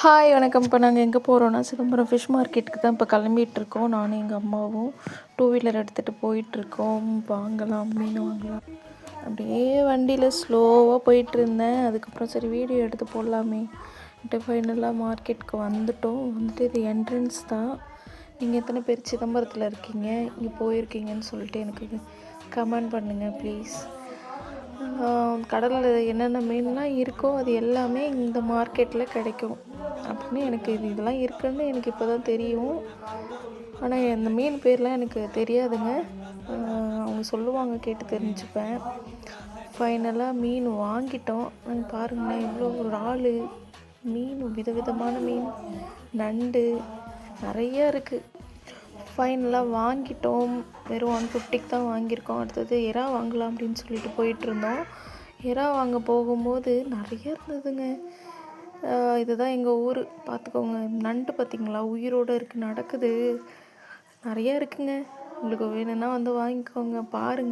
Hi வணக்கம். இப்போ நாங்கள் எங்கே போகிறோன்னா சிதம்பரம் ஃபிஷ் மார்க்கெட்டுக்கு தான் இப்போ கிளம்பிகிட்ருக்கோம். நானும் எங்கள் அம்மாவும் டூ வீலர் எடுத்துகிட்டு போயிட்டுருக்கோம். வாங்கலாம், மீன் வாங்கலாம். அப்படியே வண்டியில் ஸ்லோவாக போயிட்டுருந்தேன். அதுக்கப்புறம் சரி வீடியோ எடுத்து போடலாமே ஃபைனலாக மார்க்கெட்டுக்கு வந்துட்டோம். வந்துட்டு இது என்ட்ரன்ஸ் தான். நீங்கள் எத்தனை பேர் சிதம்பரத்தில் இருக்கீங்க, இங்கே போயிருக்கீங்கன்னு சொல்லிட்டு எனக்கு கமெண்ட் பண்ணுங்கள் ப்ளீஸ். கடலில் என்னென்ன மீன்லாம் இருக்கோ அது எல்லாமே இந்த மார்க்கெட்டில் கிடைக்கும் அப்படின்னு எனக்கு இதெல்லாம் இருக்குதுன்னு எனக்கு இப்போ தான் தெரியும். ஆனால் இந்த மீன் பேர்லாம் எனக்கு தெரியாதுங்க. அவங்க சொல்லுவாங்க, கேட்டு தெரிஞ்சுப்பேன். ஃபைனலாக மீன் வாங்கிட்டோம். பாருங்களேன், இவ்வளோ இறால் மீன், விதவிதமான மீன், நண்டு நிறையா இருக்குது. ஃபைனலாக வாங்கிட்டோம். வெறும் 150க்கு தான் வாங்கியிருக்கோம். அடுத்தது எறா வாங்கலாம் அப்படின்னு சொல்லிட்டு போயிட்டுருந்தோம். எறா வாங்க போகும்போது நிறைய இருந்ததுங்க. இதுதான் எங்கள் ஊர், பார்த்துக்கோங்க. நண்டு பார்த்திங்களா, உயிரோடு இருக்குது, நடக்குது, நிறையா இருக்குங்க. உங்களுக்கு வேணும்னா வந்து வாங்கிக்கோங்க, பாருங்கள்.